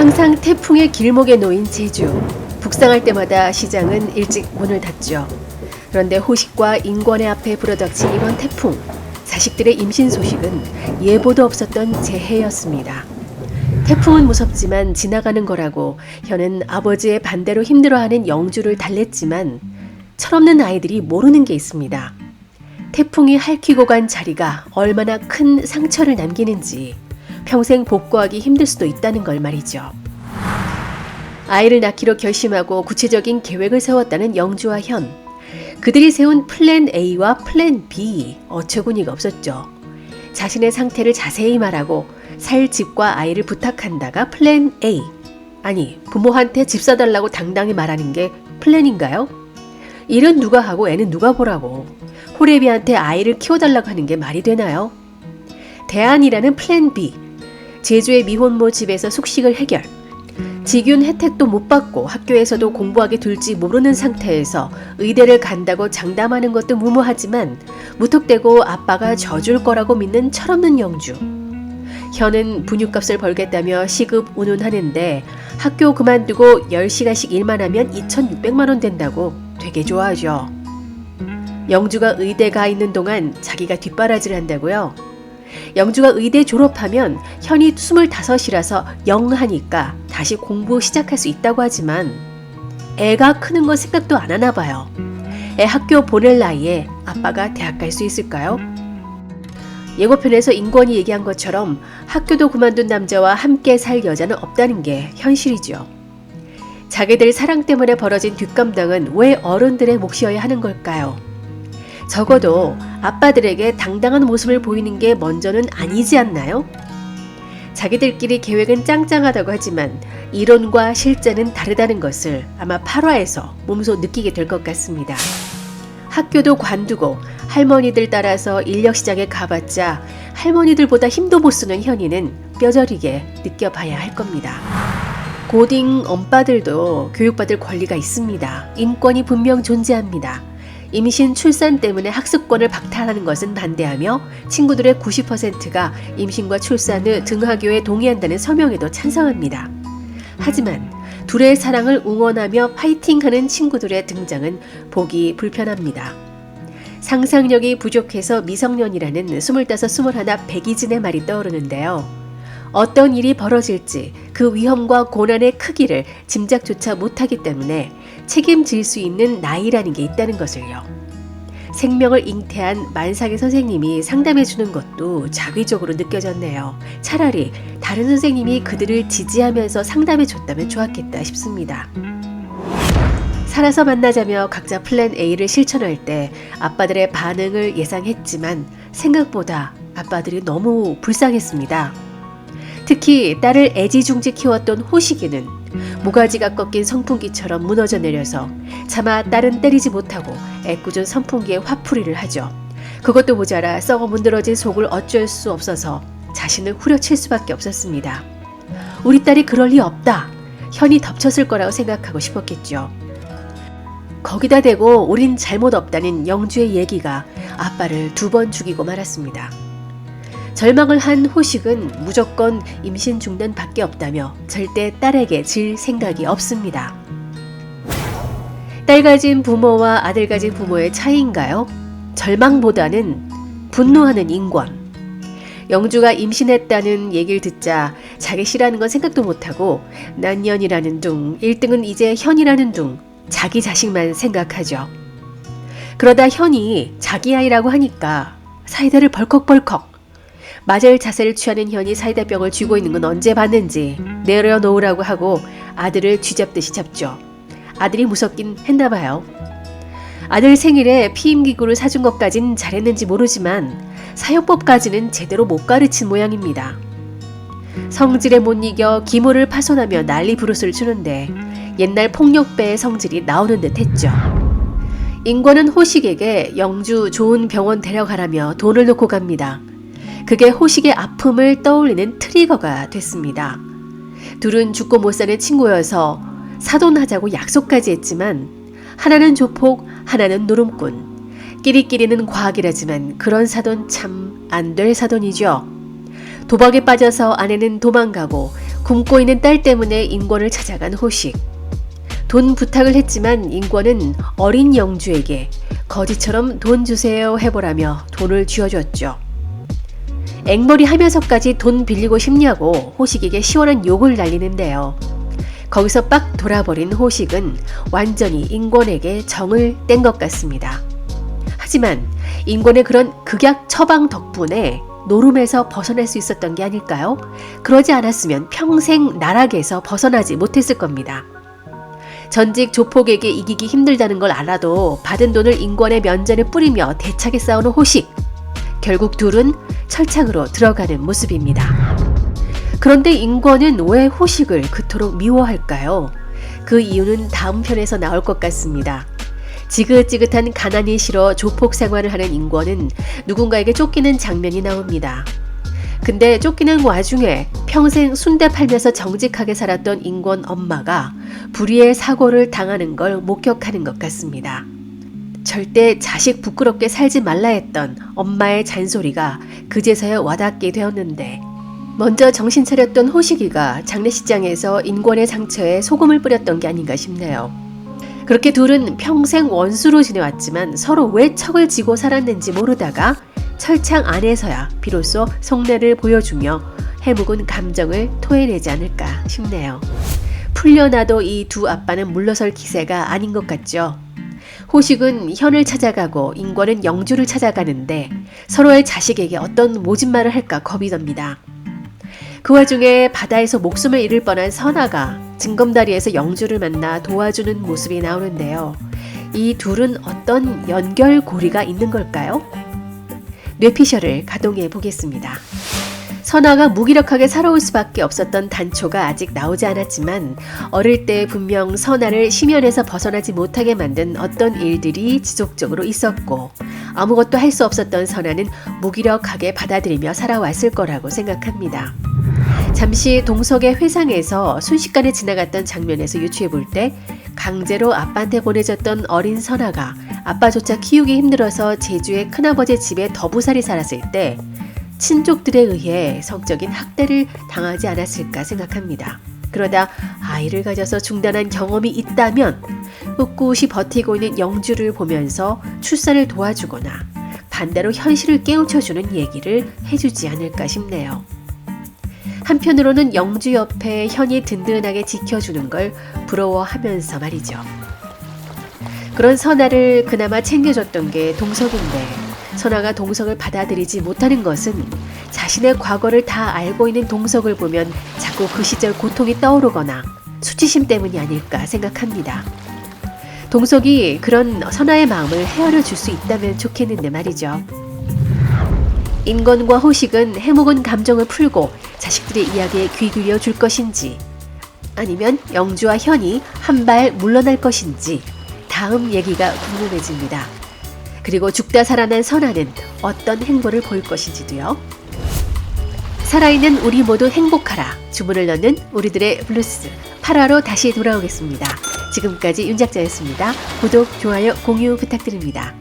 항상 태풍의 길목에 놓인 제주. 북상할 때마다 시장은 일찍 문을 닫죠. 그런데 호식과 인권의 앞에 불어닥친 이번 태풍. 자식들의 임신 소식은 예보도 없었던 재해였습니다. 태풍은 무섭지만 지나가는 거라고 현은 아버지의 반대로 힘들어하는 영주를 달랬지만 철없는 아이들이 모르는 게 있습니다. 태풍이 핥히고 간 자리가 얼마나 큰 상처를 남기는지 평생 복구하기 힘들 수도 있다는 걸 말이죠. 아이를 낳기로 결심하고 구체적인 계획을 세웠다는 영주와 현. 그들이 세운 플랜 A와 플랜 B 어처구니가 없었죠. 자신의 상태를 자세히 말하고 살 집과 아이를 부탁한다가 플랜 A. 아니, 부모한테 집 사달라고 당당히 말하는 게 플랜인가요? 일은 누가 하고 애는 누가 보라고. 호래비한테 아이를 키워달라고 하는 게 말이 되나요? 대안이라는 플랜 B. 제주의 미혼모 집에서 숙식을 해결. 직윤 혜택도 못 받고 학교에서도 공부하게 둘지 모르는 상태에서 의대를 간다고 장담하는 것도 무모하지만 무턱대고 아빠가 져줄 거라고 믿는 철없는 영주. 현은 분유값을 벌겠다며 시급 운운하는데 학교 그만두고 10시간씩 일만 하면 2,600만 원 된다고 되게 좋아하죠. 영주가 의대 가 있는 동안 자기가 뒷바라지를 한다고요? 영주가 의대 졸업하면 현이 25이라서 영하니까 다시 공부 시작할 수 있다고 하지만 애가 크는 건 생각도 안 하나 봐요. 애 학교 보낼 나이에 아빠가 대학 갈 수 있을까요? 예고편에서 인권이 얘기한 것처럼 학교도 그만둔 남자와 함께 살 여자는 없다는 게 현실이죠. 자기들 사랑 때문에 벌어진 뒷감당은 왜 어른들의 몫이어야 하는 걸까요? 적어도 아빠들에게 당당한 모습을 보이는 게 먼저는 아니지 않나요? 자기들끼리 계획은 짱짱하다고 하지만 이론과 실제는 다르다는 것을 아마 8화에서 몸소 느끼게 될 것 같습니다. 학교도 관두고 할머니들 따라서 인력시장에 가봤자 할머니들보다 힘도 못 쓰는 현이는 뼈저리게 느껴봐야 할 겁니다. 고딩 엄빠들도 교육받을 권리가 있습니다. 인권이 분명 존재합니다. 임신, 출산 때문에 학습권을 박탈하는 것은 반대하며 친구들의 90%가 임신과 출산 후 등하교에 동의한다는 서명에도 찬성합니다. 하지만 둘의 사랑을 응원하며 파이팅하는 친구들의 등장은 보기 불편합니다. 상상력이 부족해서 미성년이라는 25, 21 백이진의 말이 떠오르는데요. 어떤 일이 벌어질지 그 위험과 고난의 크기를 짐작조차 못하기 때문에 책임질 수 있는 나이라는 게 있다는 것을요. 생명을 잉태한 만삭의 선생님이 상담해주는 것도 자의적으로 느껴졌네요. 차라리 다른 선생님이 그들을 지지하면서 상담해줬다면 좋았겠다 싶습니다. 살아서 만나자며 각자 플랜 A를 실천할 때 아빠들의 반응을 예상했지만 생각보다 아빠들이 너무 불쌍했습니다. 특히 딸을 애지중지 키웠던 호식이는 모가지가 꺾인 선풍기처럼 무너져 내려서 차마 딸은 때리지 못하고 애꿎은 선풍기에 화풀이를 하죠. 그것도 모자라 썩어 문드러진 속을 어쩔 수 없어서 자신을 후려칠 수밖에 없었습니다. 우리 딸이 그럴 리 없다. 현이 덮쳤을 거라고 생각하고 싶었겠죠. 거기다 대고 우린 잘못 없다는 영주의 얘기가 아빠를 2번 죽이고 말았습니다. 절망을 한 호식은 무조건 임신 중단밖에 없다며 절대 딸에게 질 생각이 없습니다. 딸 가진 부모와 아들 가진 부모의 차이인가요? 절망보다는 분노하는 인권. 영주가 임신했다는 얘기를 듣자 자기 싫어하는 건 생각도 못하고 난년이라는 둥, 1등은 이제 현이라는 둥, 자기 자식만 생각하죠. 그러다 현이 자기 아이라고 하니까 사이다를 벌컥벌컥. 맞을 자세를 취하는 현이 사이다병을 쥐고 있는 건 언제 봤는지 내려놓으라고 하고 아들을 쥐잡듯이 잡죠. 아들이 무섭긴 했나 봐요. 아들 생일에 피임기구를 사준 것까진 잘했는지 모르지만 사용법까지는 제대로 못 가르친 모양입니다. 성질에 못 이겨 기모를 파손하며 난리 부르스를 주는데 옛날 폭력배의 성질이 나오는 듯 했죠. 인권은 호식에게 영주 좋은 병원 데려가라며 돈을 놓고 갑니다. 그게 호식의 아픔을 떠올리는 트리거가 됐습니다. 둘은 죽고 못 사는 친구여서 사돈하자고 약속까지 했지만 하나는 조폭, 하나는 노름꾼. 끼리끼리는 과학이라지만 그런 사돈 참 안 될 사돈이죠. 도박에 빠져서 아내는 도망가고 굶고 있는 딸 때문에 인권을 찾아간 호식. 돈 부탁을 했지만 인권은 어린 영주에게 거지처럼 돈 주세요 해보라며 돈을 쥐어줬죠. 앵벌이 하면서까지 돈 빌리고 싶냐고 호식에게 시원한 욕을 날리는데요. 거기서 빡 돌아버린 호식은 완전히 인권에게 정을 뗀 것 같습니다. 하지만 인권의 그런 극약 처방 덕분에 노름에서 벗어날 수 있었던 게 아닐까요? 그러지 않았으면 평생 나락에서 벗어나지 못했을 겁니다. 전직 조폭에게 이기기 힘들다는 걸 알아도 받은 돈을 인권의 면전에 뿌리며 대차게 싸우는 호식. 결국 둘은 철창으로 들어가는 모습입니다. 그런데 인권은 왜 호식을 그토록 미워할까요? 그 이유는 다음 편에서 나올 것 같습니다. 지긋지긋한 가난이 싫어 조폭 생활을 하는 인권은 누군가에게 쫓기는 장면이 나옵니다. 근데 쫓기는 와중에 평생 순대 팔면서 정직하게 살았던 인권 엄마가 불의의 사고를 당하는 걸 목격하는 것 같습니다. 절대 자식 부끄럽게 살지 말라 했던 엄마의 잔소리가 그제서야 와닿게 되었는데 먼저 정신 차렸던 호식이가 장례식장에서 인권의 상처에 소금을 뿌렸던 게 아닌가 싶네요. 그렇게 둘은 평생 원수로 지내왔지만 서로 왜 척을 지고 살았는지 모르다가 철창 안에서야 비로소 속내를 보여주며 해묵은 감정을 토해내지 않을까 싶네요. 풀려나도 이 두 아빠는 물러설 기세가 아닌 것 같죠. 호식은 현을 찾아가고 인권은 영주를 찾아가는데 서로의 자식에게 어떤 모진말을 할까 겁이 납니다. 그 와중에 바다에서 목숨을 잃을 뻔한 선아가 징검다리에서 영주를 만나 도와주는 모습이 나오는데요. 이 둘은 어떤 연결고리가 있는 걸까요? 뇌피셜을 가동해 보겠습니다. 선아가 무기력하게 살아올 수밖에 없었던 단초가 아직 나오지 않았지만 어릴 때 분명 선아를 심연에서 벗어나지 못하게 만든 어떤 일들이 지속적으로 있었고 아무것도 할 수 없었던 선아는 무기력하게 받아들이며 살아왔을 거라고 생각합니다. 잠시 동석의 회상에서 순식간에 지나갔던 장면에서 유추해 볼 때 강제로 아빠한테 보내졌던 어린 선아가 아빠조차 키우기 힘들어서 제주의 큰아버지 집에 더부살이 살았을 때 친족들에 의해 성적인 학대를 당하지 않았을까 생각합니다. 그러다 아이를 가져서 중단한 경험이 있다면 꿋꿋이 버티고 있는 영주를 보면서 출산을 도와주거나 반대로 현실을 깨우쳐주는 얘기를 해주지 않을까 싶네요. 한편으로는 영주 옆에 현이 든든하게 지켜주는 걸 부러워하면서 말이죠. 그런 선아를 그나마 챙겨줬던 게 동석인데 선아가 동석을 받아들이지 못하는 것은 자신의 과거를 다 알고 있는 동석을 보면 자꾸 그 시절 고통이 떠오르거나 수치심 때문이 아닐까 생각합니다. 동석이 그런 선아의 마음을 헤아려 줄 수 있다면 좋겠는데 말이죠. 인권과 호식은 해묵은 감정을 풀고 자식들의 이야기에 귀 기울여 줄 것인지 아니면 영주와 현이 한 발 물러날 것인지 다음 얘기가 궁금해집니다. 그리고 죽다 살아난 선아는 어떤 행보를 보일 것인지도요. 살아있는 우리 모두 행복하라. 주문을 넣는 우리들의 블루스 8화로 다시 돌아오겠습니다. 지금까지 윤작자였습니다. 구독, 좋아요, 공유 부탁드립니다.